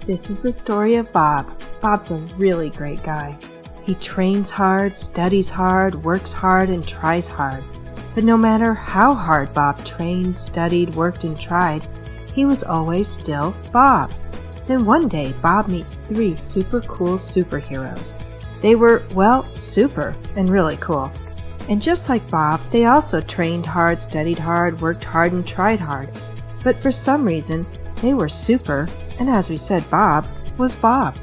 This is the story of Bob. Bob's a really great guy. He trains hard, studies hard, works hard, and tries hard. But no matter how hard Bob trained, studied, worked, and tried, he was always still Bob. Then one day, Bob meets 3 super cool superheroes. They were, well, super and really cool. And just like Bob, they also trained hard, studied hard, worked hard, and tried hard. But for some reason, they were super, and as we said, Bob was Bob.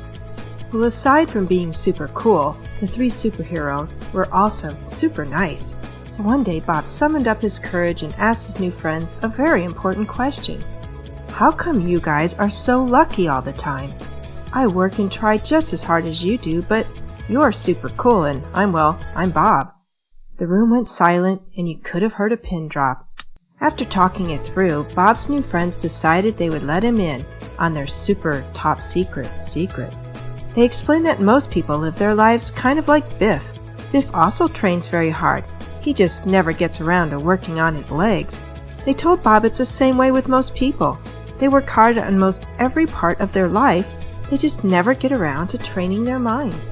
Well, aside from being super cool, the 3 superheroes were also super nice. So one day, Bob summoned up his courage and asked his new friends a very important question. How come you guys are so lucky all the time? I work and try just as hard as you do, but you're super cool and I'm Bob. The room went silent and you could have heard a pin drop. After talking it through, Bob's new friends decided they would let him in on their super top secret. They explained that most people live their lives kind of like Biff. Biff also trains very hard. He just never gets around to working on his legs. They told Bob it's the same way with most people. They work hard on most every part of their life, they just never get around to training their minds.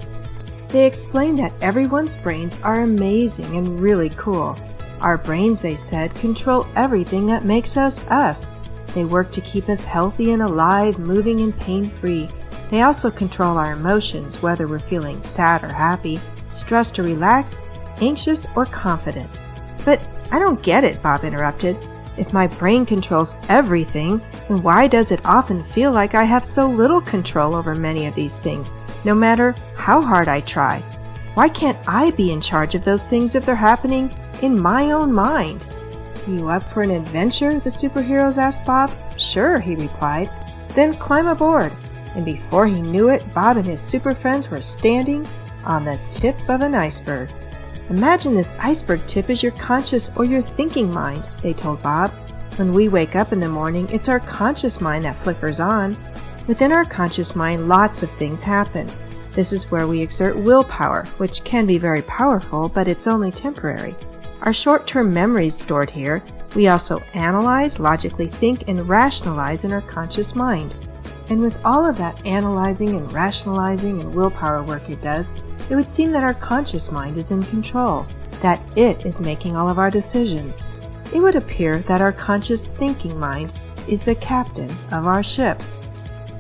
They explained that everyone's brains are amazing and really cool. Our brains, they said, control everything that makes us us. They work to keep us healthy and alive, moving and pain-free. They also control our emotions, whether we're feeling sad or happy, stressed or relaxed, anxious or confident. But I don't get it, Bob interrupted. If my brain controls everything, then why does it often feel like I have so little control over many of these things, no matter how hard I try? Why can't I be in charge of those things if they're happening in my own mind? You up for an adventure? The superheroes asked Bob. Sure, he replied. Then climb aboard. And before he knew it, Bob and his super friends were standing on the tip of an iceberg. Imagine this iceberg tip is your conscious or your thinking mind, they told Bob. When we wake up in the morning, it's our conscious mind that flickers on. Within our conscious mind, lots of things happen. This is where we exert willpower, which can be very powerful, but it's only temporary. Our short-term memories stored here. We also analyze, logically think, and rationalize in our conscious mind. And with all of that analyzing and rationalizing and willpower work it does, it would seem that our conscious mind is in control, that it is making all of our decisions. It would appear that our conscious thinking mind is the captain of our ship.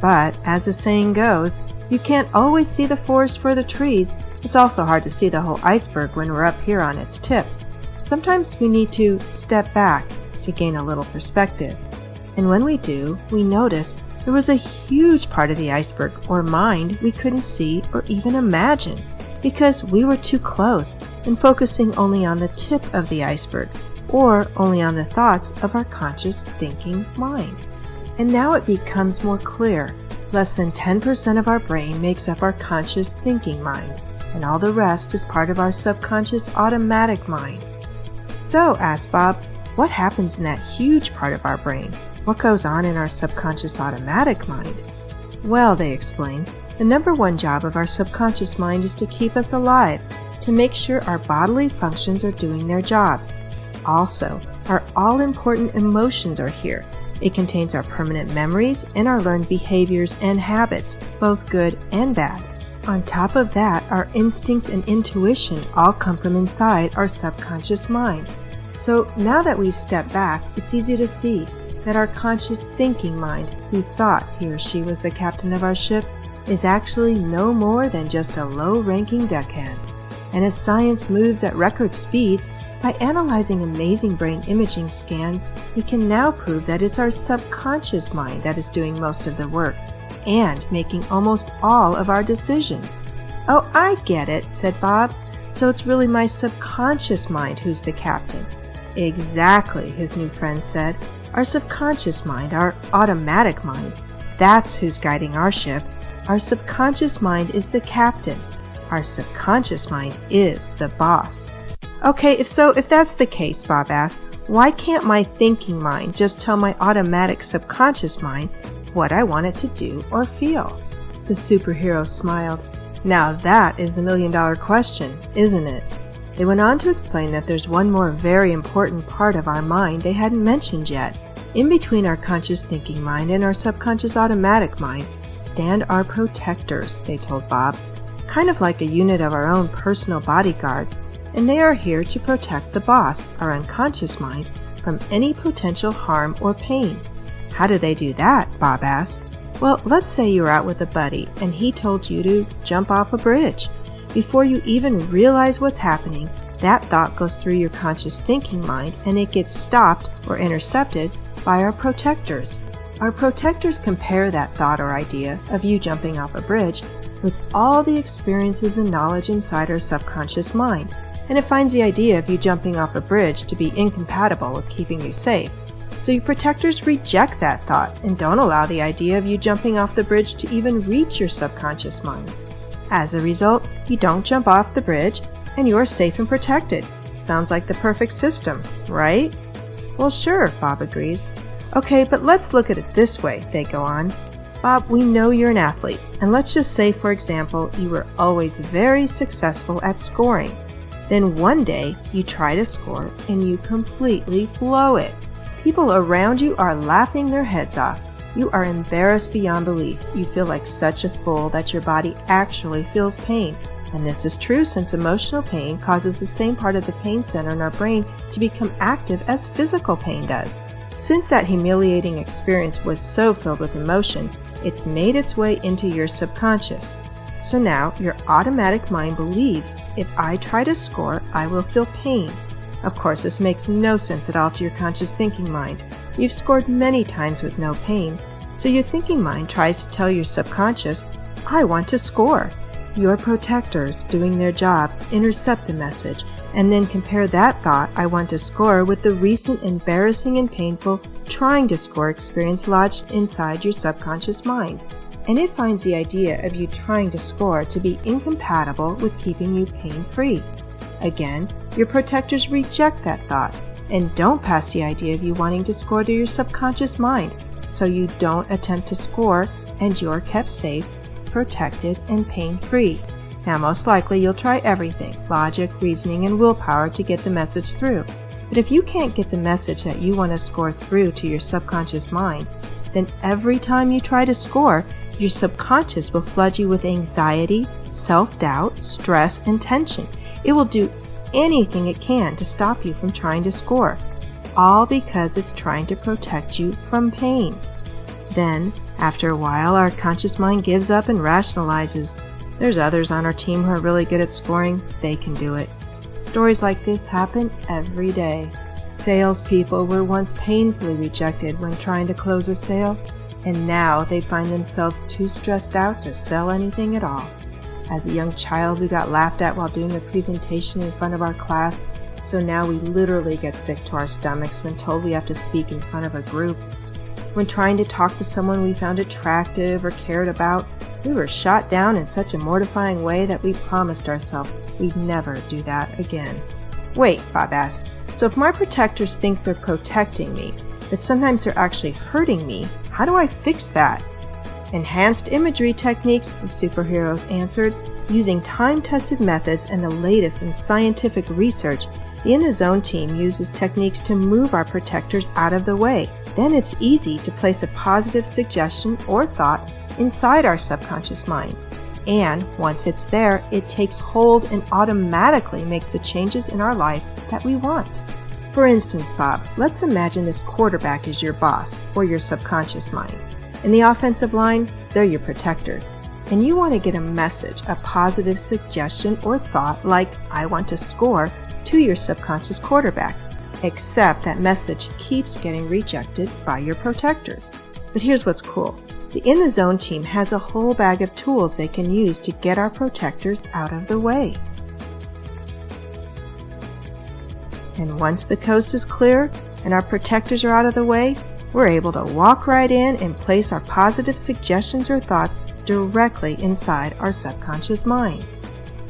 But, as the saying goes, you can't always see the forest for the trees. It's also hard to see the whole iceberg when we're up here on its tip. Sometimes we need to step back to gain a little perspective. And when we do, we notice there was a huge part of the iceberg or mind we couldn't see or even imagine because we were too close and focusing only on the tip of the iceberg or only on the thoughts of our conscious thinking mind. And now it becomes more clear. Less than 10% of our brain makes up our conscious thinking mind, and all the rest is part of our subconscious automatic mind. So, asked Bob, what happens in that huge part of our brain? What goes on in our subconscious automatic mind? Well, they explained, the number one job of our subconscious mind is to keep us alive, to make sure our bodily functions are doing their jobs. Also, our all-important emotions are here. It contains our permanent memories and our learned behaviors and habits, both good and bad. On top of that, our instincts and intuition all come from inside our subconscious mind. So now that we've stepped back, it's easy to see that our conscious thinking mind, who thought he or she was the captain of our ship, is actually no more than just a low-ranking deckhand. And as science moves at record speeds, by analyzing amazing brain imaging scans, we can now prove that it's our subconscious mind that is doing most of the work and making almost all of our decisions. Oh, I get it, said Bob. So it's really my subconscious mind who's the captain. Exactly, his new friend said. Our subconscious mind, our automatic mind, that's who's guiding our ship. Our subconscious mind is the captain. Our subconscious mind is the boss. Okay, if that's the case, Bob asked, why can't my thinking mind just tell my automatic subconscious mind what I want it to do or feel? The superhero smiled. Now that is the million-dollar question, isn't it? They went on to explain that there's one more very important part of our mind they hadn't mentioned yet. In between our conscious thinking mind and our subconscious automatic mind, stand our protectors, they told Bob, kind of like a unit of our own personal bodyguards, and they are here to protect the boss, our unconscious mind, from any potential harm or pain. How do they do that? Bob asked. Well, let's say you were out with a buddy and he told you to jump off a bridge. Before you even realize what's happening, that thought goes through your conscious thinking mind and it gets stopped or intercepted by our protectors. Our protectors compare that thought or idea of you jumping off a bridge with all the experiences and knowledge inside our subconscious mind, and it finds the idea of you jumping off a bridge to be incompatible with keeping you safe. So your protectors reject that thought and don't allow the idea of you jumping off the bridge to even reach your subconscious mind. As a result, you don't jump off the bridge and you are safe and protected. Sounds like the perfect system, right? Well, sure, Bob agrees. Okay, but let's look at it this way, they go on. Bob, we know you're an athlete, and let's just say, for example, you were always very successful at scoring. Then one day, you try to score and you completely blow it. People around you are laughing their heads off. You are embarrassed beyond belief. You feel like such a fool that your body actually feels pain. And this is true since emotional pain causes the same part of the pain center in our brain to become active as physical pain does. Since that humiliating experience was so filled with emotion, it's made its way into your subconscious. So now your automatic mind believes, if I try to score, I will feel pain. Of course, this makes no sense at all to your conscious thinking mind. You've scored many times with no pain, so your thinking mind tries to tell your subconscious, I want to score. Your protectors, doing their jobs, intercept the message, and then compare that thought, I want to score, with the recent embarrassing and painful trying to score experience lodged inside your subconscious mind. And it finds the idea of you trying to score to be incompatible with keeping you pain-free. Again, your protectors reject that thought and don't pass the idea of you wanting to score to your subconscious mind, so you don't attempt to score and you're kept safe, protected, and pain-free. Now, most likely you'll try everything, logic, reasoning, and willpower to get the message through. But if you can't get the message that you want to score through to your subconscious mind, then every time you try to score, your subconscious will flood you with anxiety, self-doubt, stress, and tension. It will do anything it can to stop you from trying to score, all because it's trying to protect you from pain. Then, after a while, our conscious mind gives up and rationalizes. There's others on our team who are really good at scoring. They can do it. Stories like this happen every day. Salespeople were once painfully rejected when trying to close a sale, and now they find themselves too stressed out to sell anything at all. As a young child, we got laughed at while doing a presentation in front of our class, so now we literally get sick to our stomachs when told we have to speak in front of a group. When trying to talk to someone we found attractive or cared about, we were shot down in such a mortifying way that we promised ourselves we'd never do that again. Wait, Bob asked, so if my protectors think they're protecting me, but sometimes they're actually hurting me, how do I fix that? Enhanced imagery techniques, the superheroes answered. Using time-tested methods and the latest in scientific research, the In the Zone team uses techniques to move our protectors out of the way. Then it's easy to place a positive suggestion or thought inside our subconscious mind. And once it's there, it takes hold and automatically makes the changes in our life that we want. For instance, Bob, let's imagine this quarterback is your boss or your subconscious mind. In the offensive line, they're your protectors. And you want to get a message, a positive suggestion or thought like, I want to score, to your subconscious quarterback. Except that message keeps getting rejected by your protectors. But here's what's cool. The In the Zone team has a whole bag of tools they can use to get our protectors out of the way. And once the coast is clear and our protectors are out of the way, we're able to walk right in and place our positive suggestions or thoughts directly inside our subconscious mind.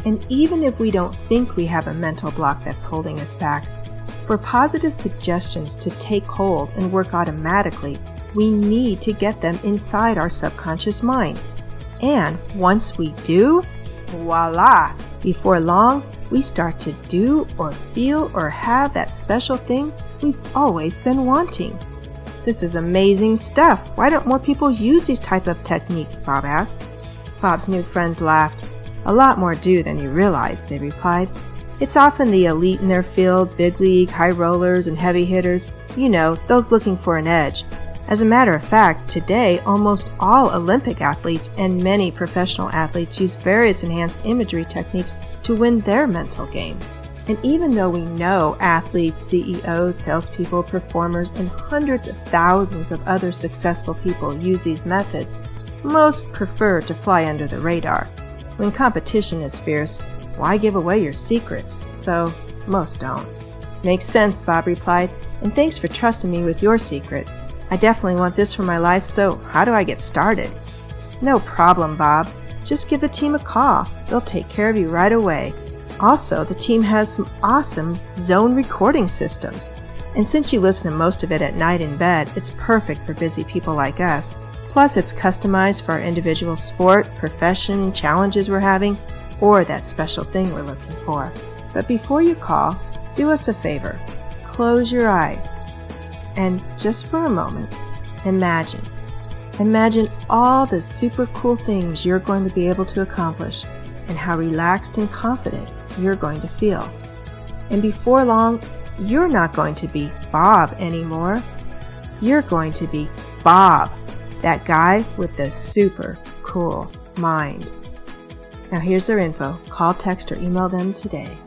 And even if we don't think we have a mental block that's holding us back, for positive suggestions to take hold and work automatically, we need to get them inside our subconscious mind. And once we do, voila! Before long, we start to do or feel or have that special thing we've always been wanting. This is amazing stuff. Why don't more people use these type of techniques?" Bob asked. Bob's new friends laughed. "A lot more do than you realize," they replied. "It's often the elite in their field, big league, high rollers, and heavy hitters. You know, those looking for an edge. As a matter of fact, today almost all Olympic athletes and many professional athletes use various enhanced imagery techniques to win their mental game. And even though we know athletes, CEOs, salespeople, performers, and hundreds of thousands of other successful people use these methods, most prefer to fly under the radar. When competition is fierce, why give away your secrets? So, most don't." "Makes sense," Bob replied, "and thanks for trusting me with your secret. I definitely want this for my life, so how do I get started?" "No problem, Bob. Just give the team a call. They'll take care of you right away. Also, the team has some awesome zone recording systems. And since you listen to most of it at night in bed, it's perfect for busy people like us. Plus, it's customized for our individual sport, profession, challenges we're having, or that special thing we're looking for. But before you call, do us a favor. Close your eyes. And just for a moment, imagine all the super cool things you're going to be able to accomplish and how relaxed and confident you're going to feel. And before long, you're not going to be Bob anymore. You're going to be Bob, that guy with the super cool mind. Now here's their info. Call, text, or email them today.